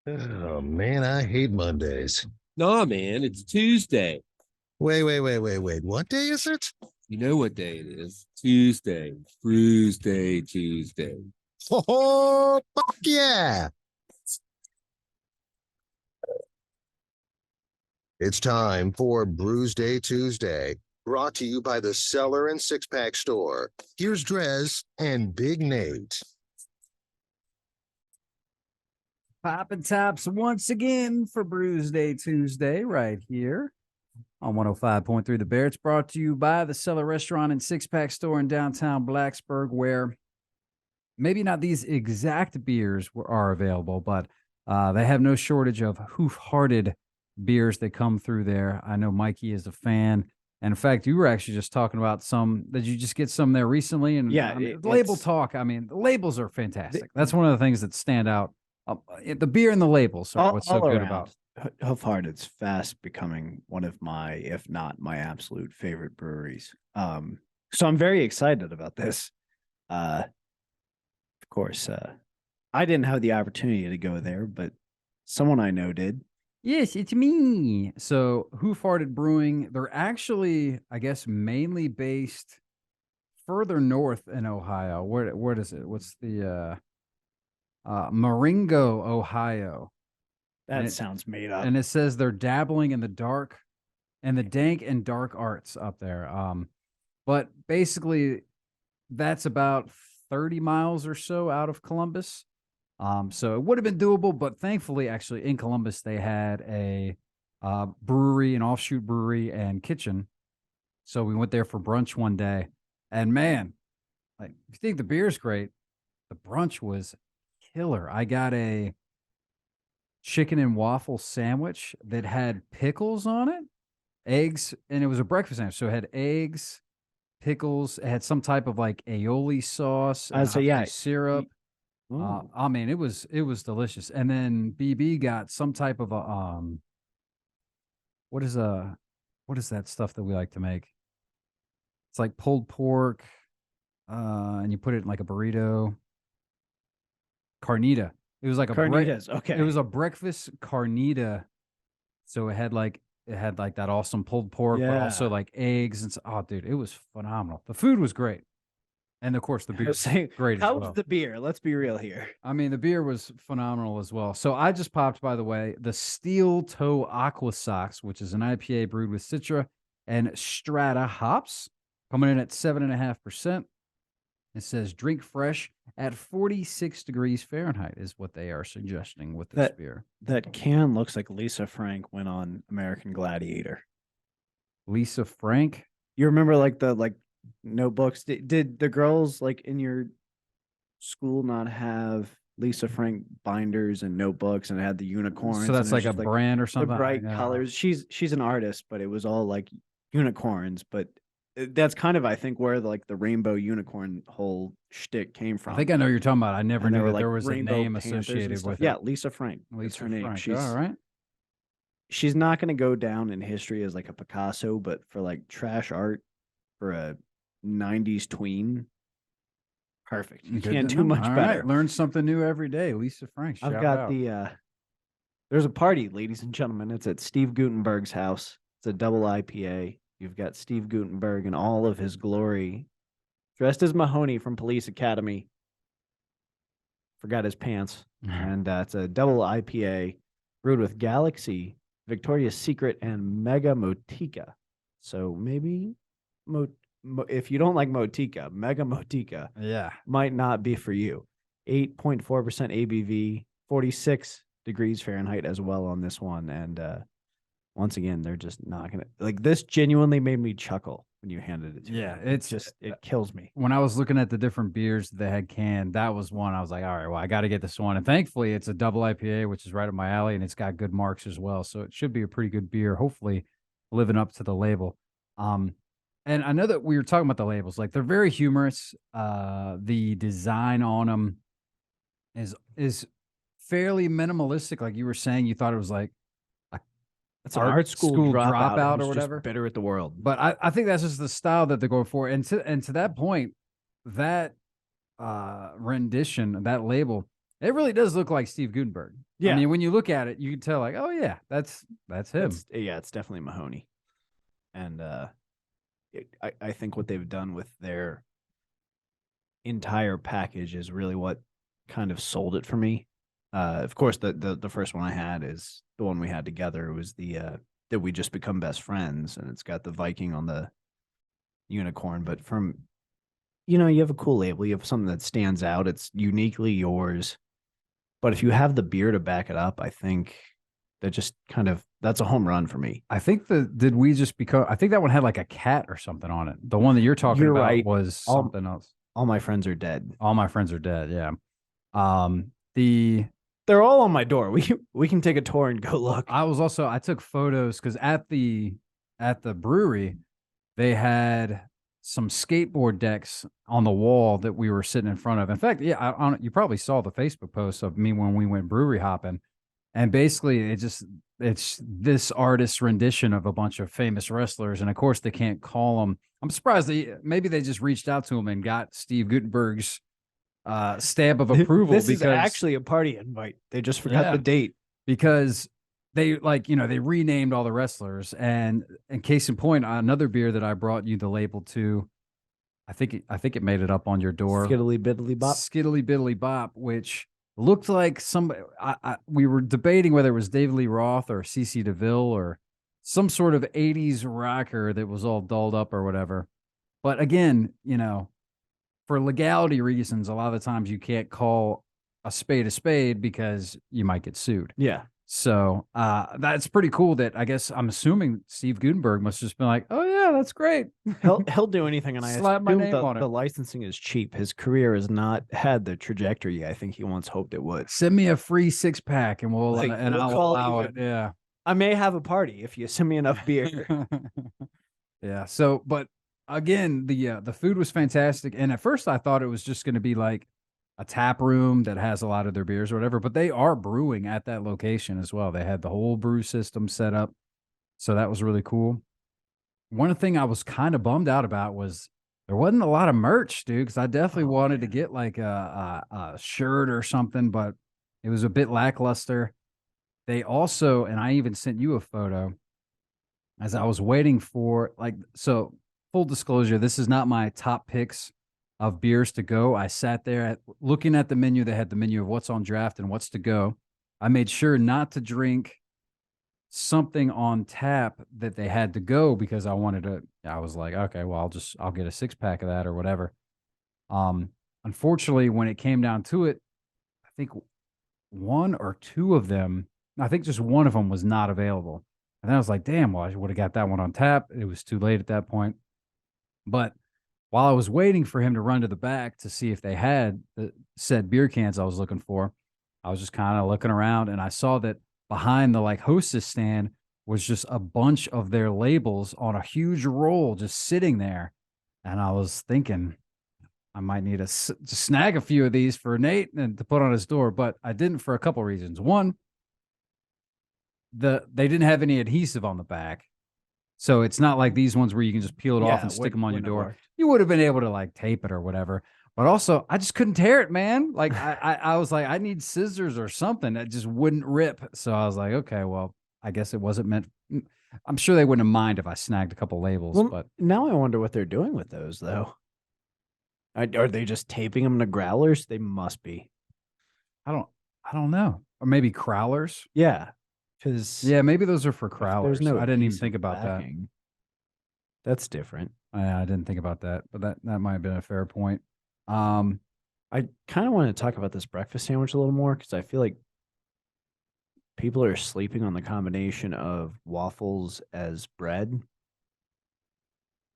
Oh man, I hate Mondays. Nah, man, it's Tuesday. Wait. What day is it? You know what day it is? Tuesday. Brewsday, Tuesday. Oh, fuck yeah. It's time for Brewsday Tuesday, brought to you by the Cellar and Six Pack Store. Here's DreZ and Big Nate. Poppin' tops once again for Brewsday Tuesday right here on 105.3 The Bear. It's brought to you by the Cellar Restaurant and Six Pack Store in downtown Blacksburg, where maybe not these exact beers are available, but they have no shortage of Hoof Hearted beers that come through there. I know Mikey is a fan. And in fact, you were actually just talking about some. Did you just get some there recently? And Yeah, I mean, label talk. I mean, the labels are fantastic. That's one of the things that stand out. The beer and the labels are what's so good about. Hoof Hearted's fast becoming one of my, if not my absolute favorite breweries. So I'm very excited about this. Of course, I didn't have the opportunity to go there, but someone I know did. Yes, it's me. So Hoof Hearted Brewing, they're actually, I guess, mainly based further north in Ohio. Where is it? What's the Marengo, Ohio. That sounds made up. And it says they're dabbling in the dark and the dank and dark arts up there. But basically that's about 30 miles or so out of Columbus. So it would have been doable, but thankfully, actually, in Columbus, they had a brewery, an offshoot brewery and kitchen. So we went there for brunch one day. And man, like, if you think the beer's great, the brunch was killer. I got a chicken and waffle sandwich that had pickles on it, eggs, and it was a breakfast sandwich. So it had eggs, pickles, it had some type of like aioli sauce, syrup. I mean, it was delicious. And then BB got some type of a what is that stuff that we like to make? It's like pulled pork, and you put it in like a burrito. Carnita. It was like carnitas. Okay. It was a breakfast carnita. So it had like that awesome pulled pork, but also like eggs and oh, dude, it was phenomenal. The food was great. And of course, the beer was great as well. How was the beer? Let's be real here. I mean, the beer was phenomenal as well. So I just popped, by the way, the Steel Toe Aqua Sox, which is an IPA brewed with Citra and Strata hops, coming in at 7.5%. It says drink fresh at 46 degrees Fahrenheit is what they are suggesting with this beer. That can looks like Lisa Frank went on American Gladiator. Lisa Frank? You remember like the notebooks? Did the girls like in your school not have Lisa Frank binders and notebooks and it had the unicorns? So that's like a brand or something? The bright colors. She's an artist, but it was all like unicorns, but that's kind of, I think, where the rainbow unicorn whole shtick came from. I think I know what you're talking about. I never knew that there was a name Panthers associated with it. Yeah, Lisa Frank. That's her name. Frank. All right. She's not going to go down in history as like a Picasso, but for like trash art for a 90s tween, perfect. You can't do much better. Right. Learn something new every day. Lisa Frank. I've got there's a party, ladies and gentlemen. It's at Steve Gutenberg's house. It's a double IPA. You've got Steve Gutenberg in all of his glory, dressed as Mahoney from Police Academy. Forgot his pants. And it's a double IPA brewed with Galaxy, Victoria's Secret, and Mega Motica. So maybe if you don't like Motica, Mega Motica might not be for you. 8.4% ABV, 46 degrees Fahrenheit as well on this one. And once again, they're just not going to like this. Genuinely made me chuckle when you handed it to me. Yeah, it kills me. When I was looking at the different beers that they had canned, that was one I was like, all right, well, I got to get this one. And thankfully, it's a double IPA, which is right up my alley, and it's got good marks as well. So it should be a pretty good beer, hopefully living up to the label. And I know that we were talking about the labels. Like, they're very humorous. The design on them is fairly minimalistic. Like you were saying, you thought it was like, it's an art school dropout or whatever. Bitter at the world. But I think that's just the style that they're going for. And to that point, that rendition, that label It really does look like Steve Gutenberg. Yeah. I mean, when you look at it, you can tell like, oh yeah, that's him. It's definitely Mahoney. And I think what they've done with their entire package is really what kind of sold it for me. Of course, the first one I had is the one we had together. It was the that we just become best friends, and it's got the Viking on the unicorn. But from you have a cool label, you have something that stands out. It's uniquely yours. But if you have the beer to back it up, I think that just that's a home run for me. I think I think that one had like a cat or something on it. The one that you're talking You're about right. was something else. All my friends are dead. All my friends are dead. Yeah. They're all on my door. We can take a tour and go look. I took photos because at the brewery, they had some skateboard decks on the wall that we were sitting in front of. In fact, yeah, you probably saw the Facebook post of me when we went brewery hopping. And basically, it's this artist's rendition of a bunch of famous wrestlers. And of course, they can't call them. I'm surprised maybe they just reached out to him and got Steve Gutenberg's stamp of approval. This is actually a party invite. They just forgot the date. Because they they renamed all the wrestlers. And in case in point, another beer that I brought you the label to, I think it made it up on your door. Skiddly Biddly Bop. Skiddly Biddly Bop, which looked like somebody. We were debating whether it was David Lee Roth or CC DeVille or some sort of 80s rocker that was all dolled up or whatever. But again, for legality reasons, a lot of the times you can't call a spade because you might get sued. Yeah. So that's pretty cool that I guess I'm assuming Steve Gutenberg must have just been like, oh yeah, that's great. He'll do anything, and I Slap my name on it. The licensing is cheap. His career has not had the trajectory I think he once hoped it would. Send me a free 6-pack and we'll I'll allow it. Yeah. I may have a party if you send me enough beer. Yeah. So, but again, the food was fantastic, and at first I thought it was just going to be like a tap room that has a lot of their beers or whatever, but they are brewing at that location as well. They had the whole brew system set up, so that was really cool. One thing I was kind of bummed out about was there wasn't a lot of merch, dude, because I definitely wanted to get like a shirt or something, but it was a bit lackluster. They also, and I even sent you a photo as I was waiting for, so full disclosure, this is not my top picks of beers to go. I sat there looking at the menu. They had the menu of what's on draft and what's to go. I made sure not to drink something on tap that they had to go because I was like, okay, well, I'll get a 6-pack of that or whatever. Unfortunately, when it came down to it, I think one or two of them, I think just one of them was not available. And then I was like, damn, well, I would have got that one on tap. It was too late at that point. But while I was waiting for him to run to the back to see if they had the said beer cans I was looking for, I was just kind of looking around, and I saw that behind the Hostess stand was just a bunch of their labels on a huge roll just sitting there. And I was thinking I might need to snag a few of these for Nate and to put on his door, but I didn't for a couple reasons. One, they didn't have any adhesive on the back. So it's not like these ones where you can just peel it off and stick them on your door. You would have been able to tape it or whatever. But also, I just couldn't tear it, man. I was like, I need scissors or something that just wouldn't rip. So I was like, okay, well, I guess it wasn't meant. I'm sure they wouldn't mind if I snagged a couple labels. Well, but now I wonder what they're doing with those, though. Are they just taping them to growlers? They must be. I don't know. Or maybe crowlers. Yeah. Because maybe those are for crowlers. No, I didn't even think about backing. That. That's different. I didn't think about that, but that might have been a fair point. I kind of want to talk about this breakfast sandwich a little more because I feel like people are sleeping on the combination of waffles as bread.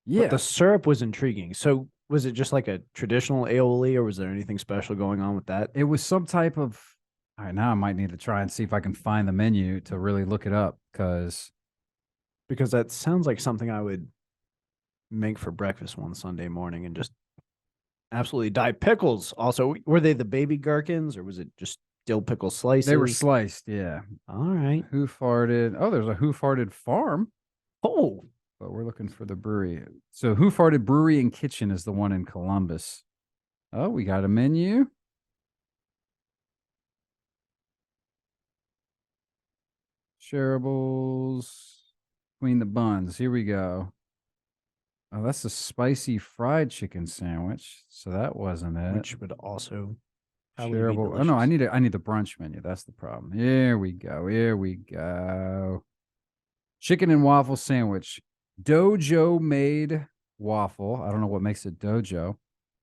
Yeah, but the syrup was intriguing. So was it just like a traditional aioli, or was there anything special going on with that? It was some type of. All right, now I might need to try and see if I can find the menu to really look it up because that sounds like something I would make for breakfast one Sunday morning and just absolutely die. Pickles also, were they the baby gherkins or was it just dill pickle slices? They were sliced, yeah. All right. Hoof Hearted. Oh, there's a Hoof Hearted farm. Oh, but we're looking for the brewery. So Hoof Hearted Brewery and Kitchen is the one in Columbus. Oh, we got a menu. shareables between the buns. Here we go. Oh, that's a spicy fried chicken sandwich. So that wasn't it. which would also probably be Shareable. Oh no, I delicious. need the brunch menu. That's the problem. Here we go. Here we go. Chicken and waffle sandwich. Dojo made waffle. I don't know what makes it dojo.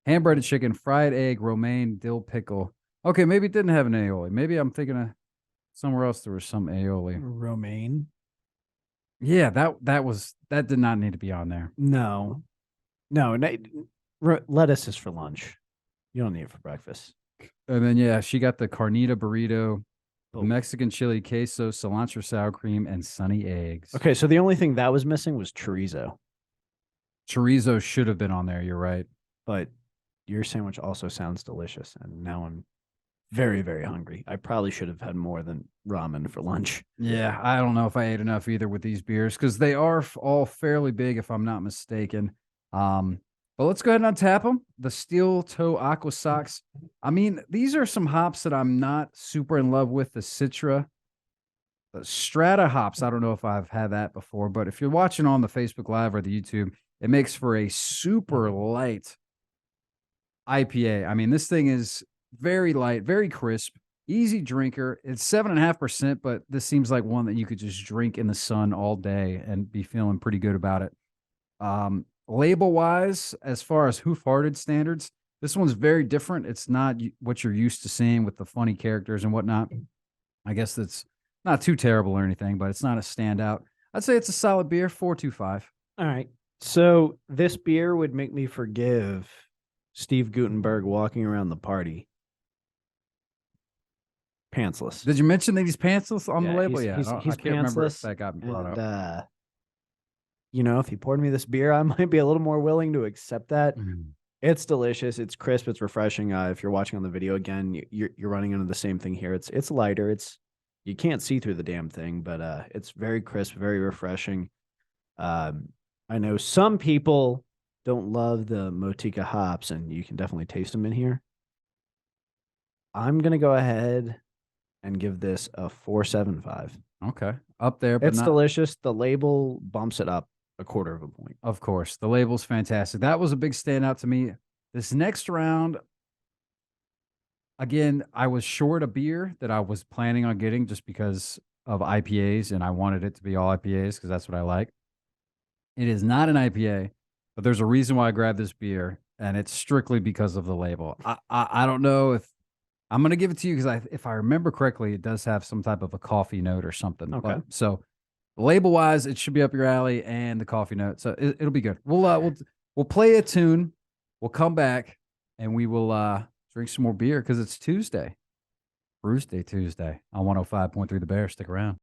Hand-breaded chicken, fried egg, romaine, dill pickle. Okay, maybe it didn't have an aioli. Maybe I'm thinking of somewhere else there was some aioli. Romaine? Yeah, that did not need to be on there. No. Lettuce is for lunch. You don't need it for breakfast. And then yeah, she got the carnita burrito, Oh. Mexican chili queso, cilantro sour cream, and sunny eggs. Okay, so the only thing that was missing was chorizo, Chorizo should have been on there. You're right. but your sandwich also sounds delicious, and now I'm very, very hungry. I probably should have had more than ramen for lunch. Yeah, I don't know if I ate enough either with these beers because they are all fairly big, if I'm not mistaken. But let's go ahead and untap them. The Steel Toe Aqua Sox. I mean, these are some hops that I'm not super in love with. The Citra, the Strata hops. I don't know if I've had that before, but if you're watching on the Facebook Live or the YouTube, it makes for a super light IPA. I mean, this thing is very light, very crisp, easy drinker. It's 7.5%, but this seems like one that you could just drink in the sun all day and be feeling pretty good about it. Label wise, as far as Hoof Hearted standards, this one's very different. It's not what you're used to seeing with the funny characters and whatnot. I guess that's not too terrible or anything, but it's not a standout. I'd say it's a solid beer, 4.25. All right. So this beer would make me forgive Steve Gutenberg walking around the party pantsless. Did you mention that he's pantsless on the Yeah, label? he's- Yeah, he's I can't remember if pantsless, that got brought And, up. if he poured me this beer, I might be a little more willing to accept that. Mm. It's delicious. It's crisp. It's refreshing. If you're watching on the video again, you're running into the same thing here. It's lighter. You can't see through the damn thing, but it's very crisp, very refreshing. I know some people don't love the Motica hops, and you can definitely taste them in here. I'm gonna go ahead and give this a 4.75. Okay, up there, but It's not, delicious. The label bumps it up a quarter of a point. of course. The label's fantastic. That was a big standout to me. This next round, again, I was short a beer that I was planning on getting just because of IPAs, and I wanted it to be all IPAs because that's what I like. It is not an IPA, but there's a reason why I grabbed this beer, and it's strictly because of the label. I don't know if I'm going to give it to you because if I remember correctly, it does have some type of a coffee note or something. Okay. But, so label wise, it should be up your alley, and the coffee note, so it'll be good. We'll play a tune. We'll come back, and we will drink some more beer because it's Tuesday, Brewsday Tuesday on 105.3 The Bear. Stick around.